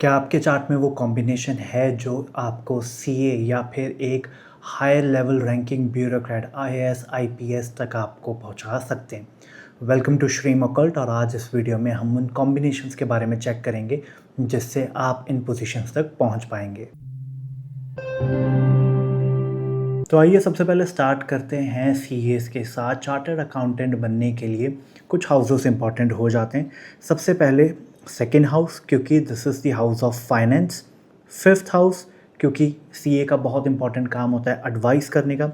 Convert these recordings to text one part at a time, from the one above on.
क्या आपके चार्ट में वो कॉम्बिनेशन है जो आपको सीए या फिर एक higher level ranking bureaucrat IAS IPS तक आपको पहुंचा सकते हैं? Welcome to Shreem Occult. और आज इस वीडियो में हम उन कॉम्बिनेशंस के बारे में चेक करेंगे जिससे आप इन पोजीशंस तक पहुंच पाएंगे। तो आइए सबसे पहले स्टार्ट करते हैं सीएस के साथ। चार्टर्ड अकाउंटेंट बनने के लिए कुछ हाउसेस इंपॉर्टेंट हो जाते हैं। सबसे पहले सेकंड हाउस, क्योंकि this is the house of finance. Fifth house, क्योंकि सीए का बहुत इंपॉर्टेंट काम होता है एडवाइस करने का।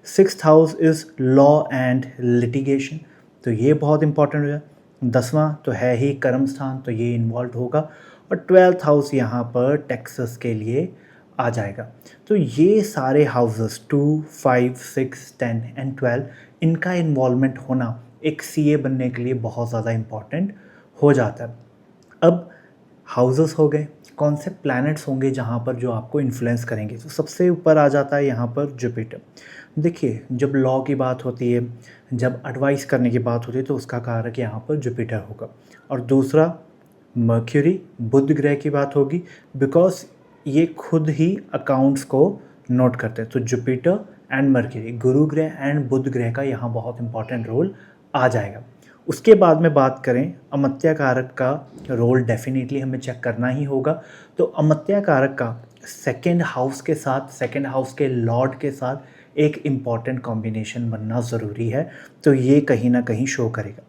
Sixth house is law and litigation, तो ये बहुत इंपॉर्टेंट है। 10वां तो है ही कर्म स्थान, तो ये इन्वॉल्व होगा। और 12th हाउस यहाँ पर टैक्सेस के लिए आ जाएगा। तो ये सारे हाउसेस 2, 5, 6, 10 एंड 12, इनका इन्वॉल्वमेंट होना एक सीए बनने के लिए बहुत ज़्यादा इम्पॉर्टेंट हो जाता है। अब हाउसेस हो गए, कौन से प्लैनेट्स होंगे जहाँ पर जो आपको इन्फ्लुएंस करेंगे? तो सबसे ऊपर आ जाता है यहाँ पर जुपिटर। देखिए, जब लॉ की बात होती है, जब एडवाइस करने की बात होती है, तो उसका कारक यहाँ पर जुपिटर होगा। और दूसरा मर्क्यूरी, बुध ग्रह की बात होगी, बिकॉज ये खुद ही अकाउंट्स को नोट करते हैं। तो जुपिटर एंड मर्क्यूरी, गुरु ग्रह एंड बुध ग्रह का यहाँ बहुत इंपॉर्टेंट रोल आ जाएगा। उसके बाद में बात करें अमात्य कारक का रोल, डेफिनेटली हमें चेक करना ही होगा। तो अमात्य कारक का सेकंड हाउस के साथ, सेकंड हाउस के लॉर्ड के साथ एक इम्पॉर्टेंट कॉम्बिनेशन बनना ज़रूरी है, तो ये कहीं ना कहीं शो करेगा।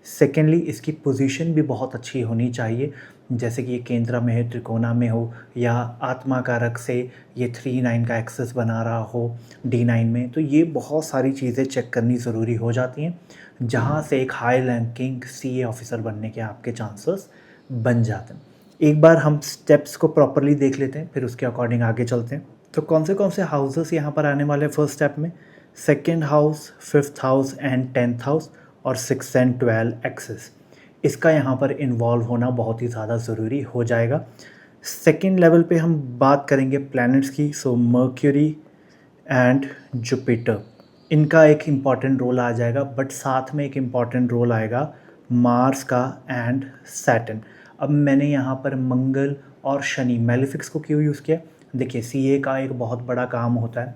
सेकेंडली, इसकी पोजीशन भी बहुत अच्छी होनी चाहिए, जैसे कि ये केंद्र में है, त्रिकोणा में हो, या आत्मा कारक से ये 3-9 का एक्सेस बना रहा हो D9 में। तो ये बहुत सारी चीज़ें चेक करनी ज़रूरी हो जाती हैं, जहाँ से एक हाई रैंकिंग सीए ऑफिसर बनने के आपके चांसेस बन जाते हैं। एक बार हम स्टेप्स को प्रॉपरली देख लेते हैं, फिर उसके अकॉर्डिंग आगे चलते हैं। तो कौन से हाउसेस यहाँ पर आने वाले हैं फर्स्ट स्टेप में? Second house, fifth house and 10th house, और 6 एंड 12 एक्सेस। इसका यहाँ पर इन्वॉल्व होना बहुत ही ज़्यादा ज़रूरी हो जाएगा। सेकेंड लेवल पे हम बात करेंगे प्लैनेट्स की। सो मर्क्यूरी एंड जुपिटर, इनका एक इम्पॉर्टेंट रोल आ जाएगा, बट साथ में एक इम्पॉर्टेंट रोल आएगा मार्स का एंड सैटर्न। अब मैंने यहाँ पर मंगल और शनि, मेलिफिक्स को क्यों यूज़ किया? देखिए, सीए का एक बहुत बड़ा काम होता है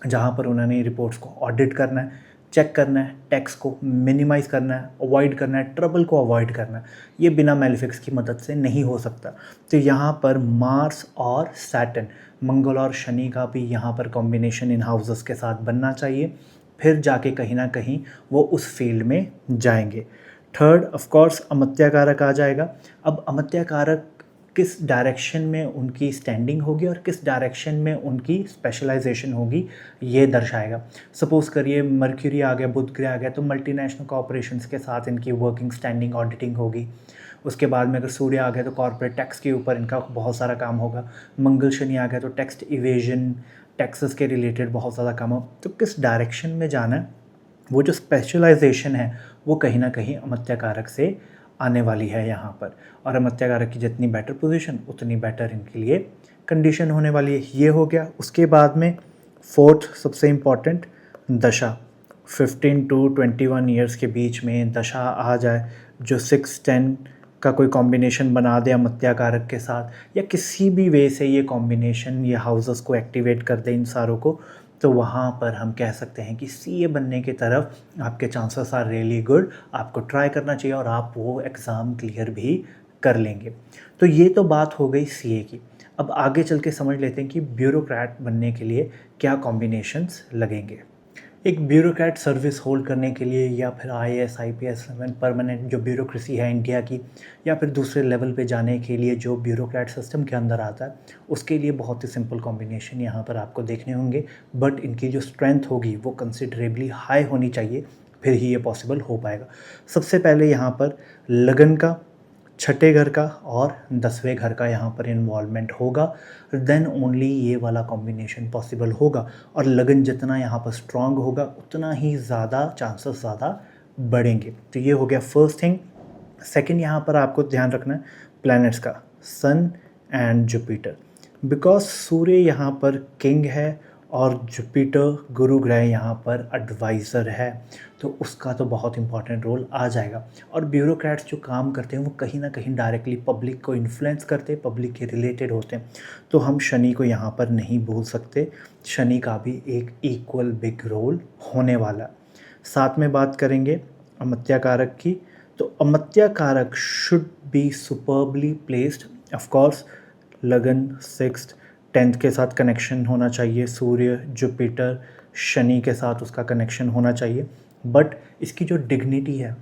जहाँ पर उन्होंने रिपोर्ट्स को ऑडिट करना है, चेक करना है, टैक्स को मिनिमाइज़ करना है, अवॉइड करना है, ट्रबल को अवॉइड करना है। ये बिना मेलिफिक्स की मदद से नहीं हो सकता। तो यहाँ पर मार्स और सैटर्न, मंगल और शनि का भी यहाँ पर कॉम्बिनेशन इन हाउसेस के साथ बनना चाहिए, फिर जाके कहीं ना कहीं वो उस फील्ड में जाएंगे। थर्ड, ऑफ कोर्स, अमात्य कारक आ जाएगा। अब अमात्य कारक किस डायरेक्शन में उनकी स्टैंडिंग होगी और किस डायरेक्शन में उनकी स्पेशलाइजेशन होगी, ये दर्शाएगा। सपोज़ करिए मर्क्यूरी आ गया, बुध ग्रह आ गया, तो मल्टीनेशनल कॉर्पोरेशंस के साथ इनकी वर्किंग, स्टैंडिंग, ऑडिटिंग होगी। उसके बाद में अगर सूर्य आ गया तो कॉर्पोरेट टैक्स के ऊपर इनका बहुत सारा काम होगा। मंगल शनि आ गया तो टैक्स इवेजन, टैक्सेस के रिलेटेड बहुत ज़्यादा काम हो। तो किस डायरेक्शन में जाना है, वो जो स्पेशलाइजेशन है, वो कहीं ना कहीं अमात्य कारक से आने वाली है यहाँ पर। और अमात्य कारक की जितनी बेटर पोजीशन, उतनी बेटर इनके लिए कंडीशन होने वाली है। ये हो गया। उसके बाद में फोर्थ सबसे इम्पॉर्टेंट, दशा। 15 to 21 ईयर्स के बीच में दशा आ जाए, जो 6-10 का कोई कॉम्बिनेशन बना दे अमात्य कारक के साथ, या किसी भी वे से ये कॉम्बिनेशन, ये हाउसेस को एक्टिवेट कर दे इन सारों को, तो वहाँ पर हम कह सकते हैं कि सीए बनने की तरफ आपके चांसेस आर रियली गुड। आपको ट्राई करना चाहिए और आप वो एग्ज़ाम क्लियर भी कर लेंगे। तो ये तो बात हो गई सीए की। अब आगे चल के समझ लेते हैं कि ब्यूरोक्रेट बनने के लिए क्या कॉम्बिनेशंस लगेंगे। एक ब्यूरोक्रेट सर्विस होल्ड करने के लिए, या फिर आईएएस आईपीएस परमानेंट जो ब्यूरोक्रेसी है इंडिया की, या फिर दूसरे लेवल पे जाने के लिए जो ब्यूरोक्रेट सिस्टम के अंदर आता है, उसके लिए बहुत ही सिंपल कॉम्बिनेशन यहाँ पर आपको देखने होंगे। बट इनकी जो स्ट्रेंथ होगी वो कंसिडरेबली हाई होनी चाहिए, फिर ही ये पॉसिबल हो पाएगा। सबसे पहले यहाँ पर लगन का, छठे घर का और 10वें घर का यहाँ पर इन्वॉल्वमेंट होगा, देन ओनली ये वाला कॉम्बिनेशन पॉसिबल होगा। और लगन जितना यहाँ पर स्ट्रांग होगा, उतना ही ज़्यादा चांसेस ज़्यादा बढ़ेंगे। तो ये हो गया फर्स्ट थिंग। सेकंड, यहाँ पर आपको ध्यान रखना है प्लैनेट्स का, सन एंड जुपिटर, बिकॉज सूर्य यहाँ पर किंग है और जुपिटर गुरु ग्रह यहाँ पर एडवाइज़र है, तो उसका तो बहुत इंपॉर्टेंट रोल आ जाएगा। और ब्यूरोक्रेट्स जो काम करते हैं वो कहीं ना कहीं डायरेक्टली पब्लिक को इन्फ्लुएंस करते हैं, पब्लिक के रिलेटेड होते हैं, तो हम शनि को यहाँ पर नहीं भूल सकते। शनि का भी एक इक्वल बिग रोल होने वाला है। साथ में बात करेंगे अमात्य कारक की, तो अमात्य कारक should be superbly placed. Of course लगन 6th 10th के साथ कनेक्शन होना चाहिए, सूर्य जुपिटर शनि के साथ उसका कनेक्शन होना चाहिए। बट इसकी जो डिग्निटी है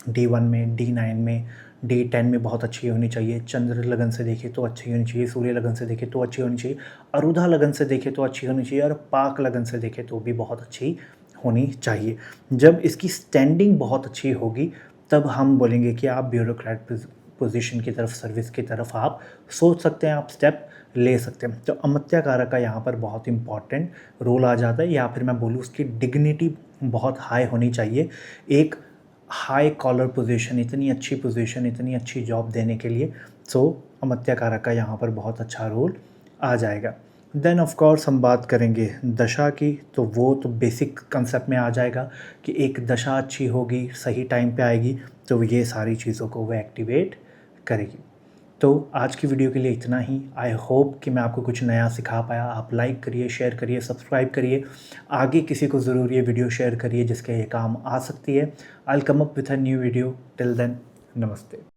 D1 में, D9 में, D10 में बहुत अच्छी होनी चाहिए। चंद्र लगन से देखे तो अच्छी होनी चाहिए, सूर्य लगन से देखे तो अच्छी होनी चाहिए, अरुधा लगन से देखे तो अच्छी होनी चाहिए, और पाक लगन से देखे तो भी बहुत अच्छी होनी चाहिए। जब इसकी स्टैंडिंग बहुत अच्छी होगी तब हम बोलेंगे कि आप ब्यूरोक्रेट पोजीशन की तरफ, सर्विस की तरफ आप सोच सकते हैं, आप स्टेप ले सकते हैं। तो अमात्य कारक का यहाँ पर बहुत इंपॉर्टेंट रोल आ जाता है, या फिर मैं बोलूँ उसकी डिग्निटी बहुत हाई होनी चाहिए। एक हाई कॉलर पोजीशन, इतनी अच्छी पोजीशन, इतनी अच्छी जॉब देने के लिए, सो अमात्य कारक का यहाँ पर बहुत अच्छा रोल आ जाएगा। देन ऑफ कोर्स हम बात करेंगे दशा की, तो वो तो बेसिक कंसेप्ट में आ जाएगा कि एक दशा अच्छी होगी, सही टाइम पे आएगी, तो ये सारी चीज़ों को वो एक्टिवेट करेगी। तो आज की वीडियो के लिए इतना ही। आई होप कि मैं आपको कुछ नया सिखा पाया। आप लाइक करिए, शेयर करिए, सब्सक्राइब करिए, आगे किसी को ज़रूर ये वीडियो शेयर करिए जिसके ये काम आ सकती है। I will come up with a new video. Till then, नमस्ते।